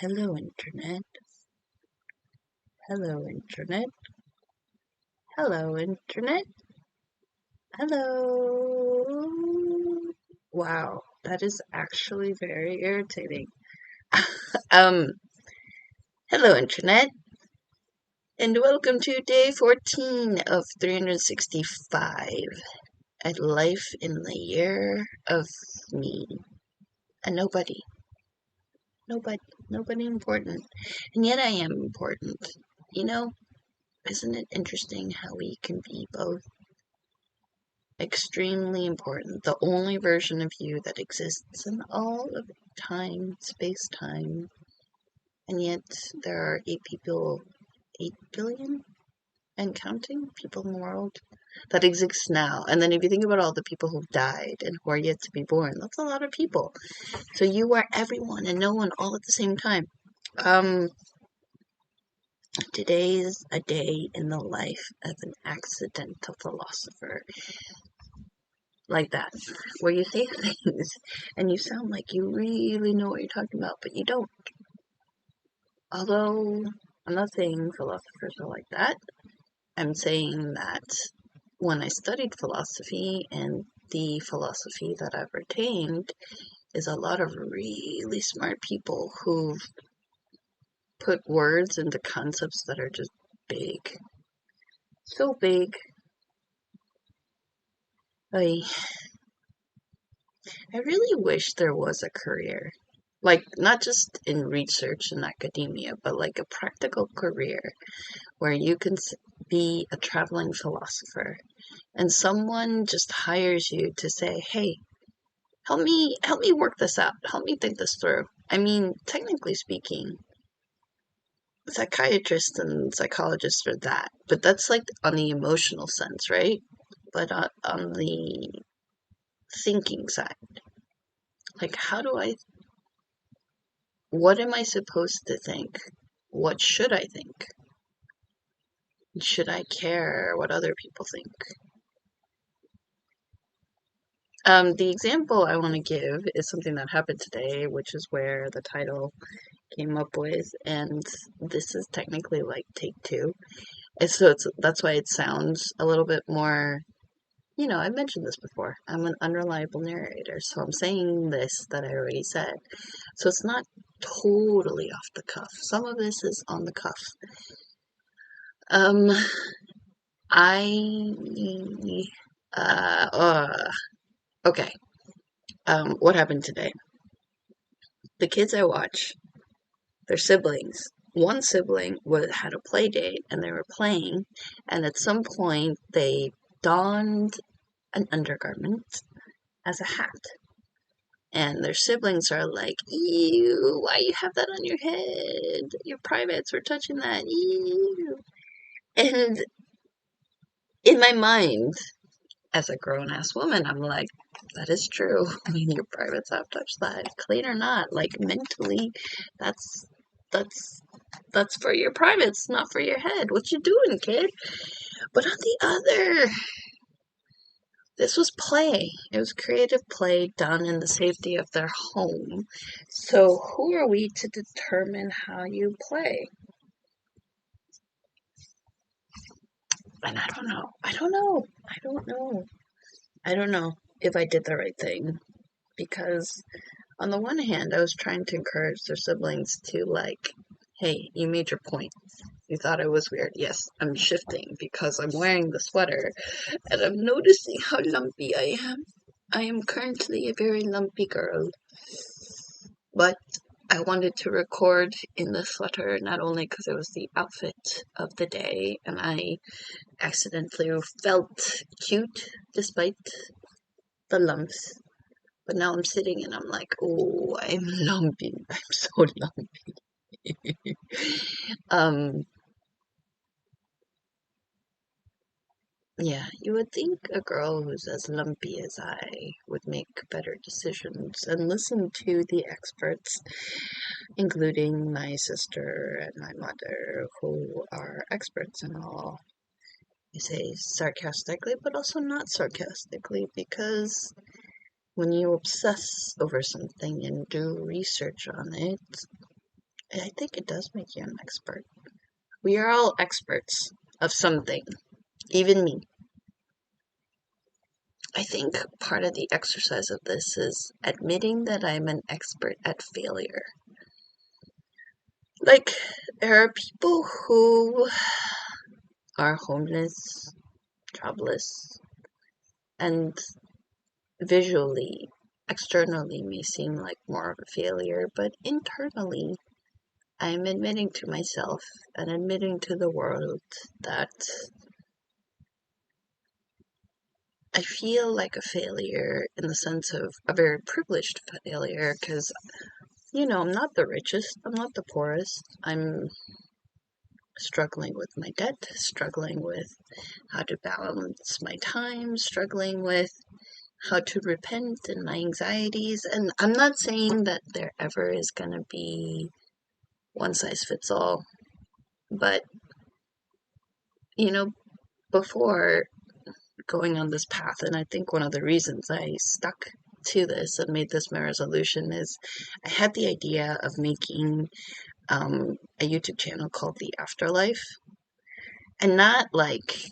Hello, Internet. Hello, Internet. Hello, Internet. Hello. Wow, that is actually very irritating. Um, Hello, Internet, and welcome to day 14 of 365 at life in the year of me. And nobody important. And yet I am important. You know, isn't it interesting how we can be both? Extremely important. The only version of you that exists in all of time, space-time. And yet there are 8 billion and counting people in the world that exists now. And then if you think about all the people who've died and who are yet to be born, that's a lot of people. So you are everyone and no one all at the same time. Today's a day in the life of an accidental philosopher. Like that, where you say things and you sound like you really know what you're talking about, but you don't. Although, I'm not saying philosophers are like that. I'm saying that when I studied philosophy, and the philosophy that I've retained is a lot of really smart people who've put words into concepts that are just big. So big. I really wish there was a career. Like, not just in research and academia, but like a practical career where you can be a traveling philosopher and someone just hires you to say, hey, help me work this out. Help me think this through. I mean, technically speaking, psychiatrists and psychologists are that, but that's like on the emotional sense, right? But on the thinking side, like, what am I supposed to think? What should I think? Should I care what other people think? The example I want to give is something that happened today, which is where the title came up with, and this is technically like take two. And so that's why it sounds a little bit more, I've mentioned this before. I'm an unreliable narrator, so I'm saying this that I already said. So it's not totally off the cuff. Some of this is on the cuff. Um, I, okay. What happened today? The kids I watch, their siblings. One sibling had a play date and they were playing, and at some point they donned an undergarment as a hat. And their siblings are like, ew, why you have that on your head? Your privates were touching that, ew. And in my mind, as a grown-ass woman, I'm like, that is true. I mean, your privates have touched that, clean or not. Like, mentally, that's that's for your privates, not for your head. What you doing, kid? But on the other, this was play. It was creative play done in the safety of their home. So who are we to determine how you play? And I don't know. I don't know. I don't know. I don't know if I did the right thing. Because on the one hand, I was trying to encourage their siblings to, like, hey, you made your point. You thought it was weird. Yes, I'm shifting because I'm wearing the sweater and I'm noticing how lumpy I am. I am currently a very lumpy girl. But I wanted to record in the sweater not only because it was the outfit of the day and I accidentally felt cute despite the lumps. But now I'm sitting and I'm like, oh, I'm lumpy. I'm so lumpy. Yeah, you would think a girl who's as lumpy as I would make better decisions and listen to the experts, including my sister and my mother, who are experts in all. I say sarcastically, but also not sarcastically, because when you obsess over something and do research on it, I think it does make you an expert. We are all experts of something, even me. I think part of the exercise of this is admitting that I'm an expert at failure. Like, there are people who are homeless, jobless, and visually, externally may seem like more of a failure, but internally, I'm admitting to myself and admitting to the world that I feel like a failure in the sense of a very privileged failure because, I'm not the richest, I'm not the poorest. I'm struggling with my debt, struggling with how to balance my time, struggling with how to repent and my anxieties. And I'm not saying that there ever is going to be one size fits all, but, before going on this path, and I think one of the reasons I stuck to this and made this my resolution is I had the idea of making a YouTube channel called The Afterlife, and not like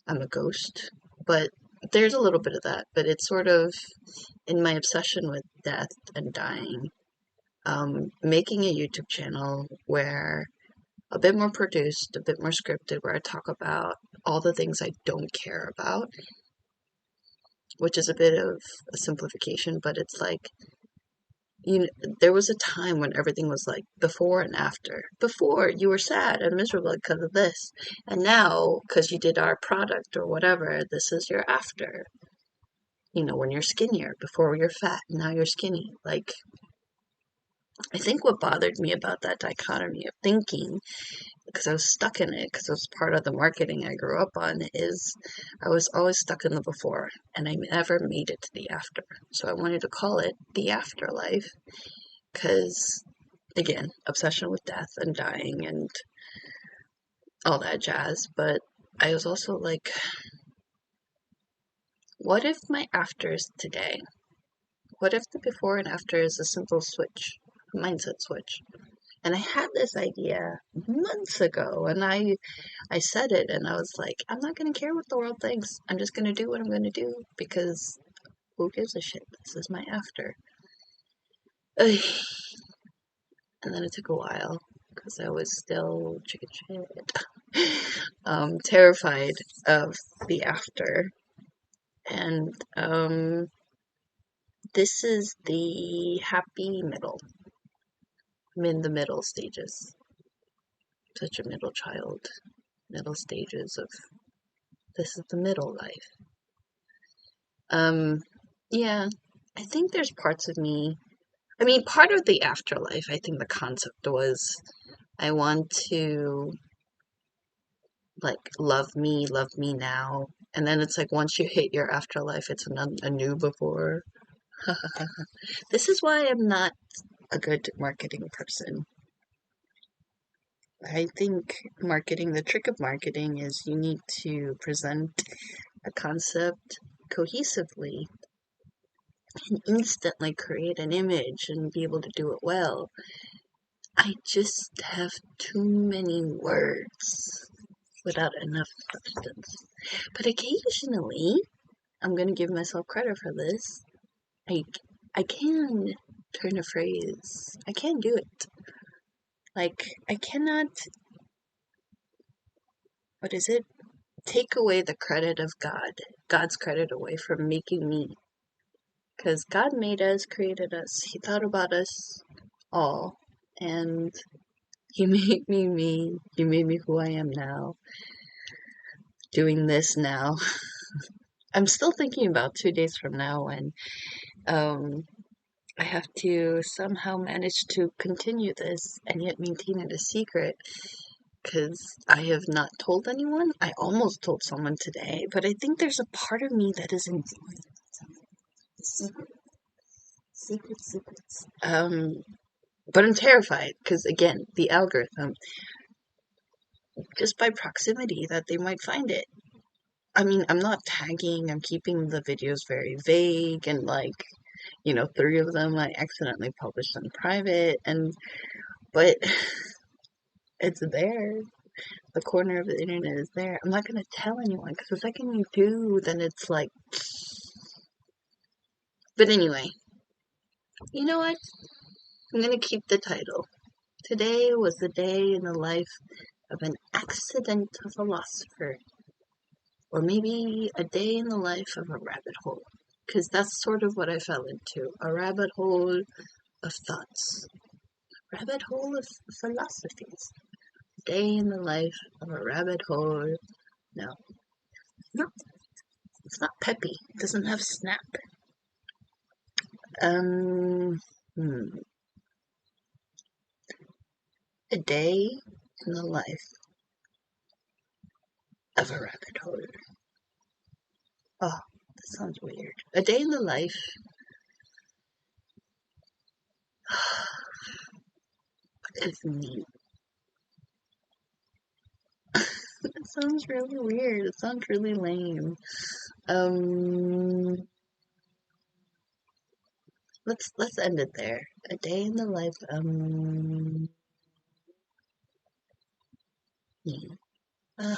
I'm a ghost, but there's a little bit of that, but it's sort of in my obsession with death and dying, making a YouTube channel where a bit more produced, a bit more scripted, where I talk about all the things I don't care about, which is a bit of a simplification, but it's like, there was a time when everything was like before and after. Before, you were sad and miserable because of this, and now, because you did our product or whatever, this is your after. When you're skinnier, before you're fat, now you're skinny. Like, I think what bothered me about that dichotomy of thinking, because I was stuck in it, because it was part of the marketing I grew up on, is I was always stuck in the before, and I never made it to the after. So I wanted to call it The Afterlife, because, again, obsession with death and dying and all that jazz, but I was also like, what if my after is today? What if the before and after is a simple switch, a mindset switch? And I had this idea months ago, and I said it, and I was like, I'm not going to care what the world thinks. I'm just going to do what I'm going to do, because who gives a shit? This is my after. Ugh. And then it took a while, because I was still chicken shit, terrified of the after. And this is the happy middle. I'm in the middle stages. Such a middle child. Middle stages of this is the middle life. Yeah, I think there's parts of me. I mean, part of the afterlife, I think the concept was I want to, like, love me now. And then it's like once you hit your afterlife, it's a new before. This is why I'm not a good marketing person. I think the trick of marketing is you need to present a concept cohesively and instantly create an image and be able to do it well. I just have too many words without enough substance. But occasionally, I'm gonna give myself credit for this. I can turn a phrase. I can do it. Like, I cannot, what is it? Take away the credit of God's credit away from making me. Because God made us, created us, He thought about us all, and He made me me. He made me who I am now, doing this now. I'm still thinking about 2 days from now when I have to somehow manage to continue this and yet maintain it a secret, because I have not told anyone. I almost told someone today, but I think there's a part of me that is enjoying secrets. But I'm terrified because, again, the algorithm, just by proximity, that they might find it. I mean, I'm not tagging, I'm keeping the videos very vague, and like, 3 of them I accidentally published in private, and but it's there. The corner of the internet is there. I'm not gonna tell anyone because the second you do, then it's like. But anyway, you know what? I'm gonna keep the title. Today was the day in the life of an accidental philosopher, or maybe a day in the life of a rabbit hole, because that's sort of what I fell into, a rabbit hole of thoughts, rabbit hole of philosophies. Day in the life of a rabbit hole. No, no, it's not peppy. It doesn't have snap. Um, hmm. A day in the life of a rabbit hole. Oh, that sounds weird. A day in the life of me. It sounds really weird. It sounds really lame. Um, let's end it there. A day in the life me.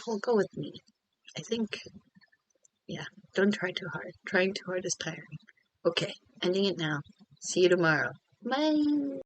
We'll go with me. I think, yeah. Don't try too hard. Trying too hard is tiring. Okay, ending it now. See you tomorrow. Bye.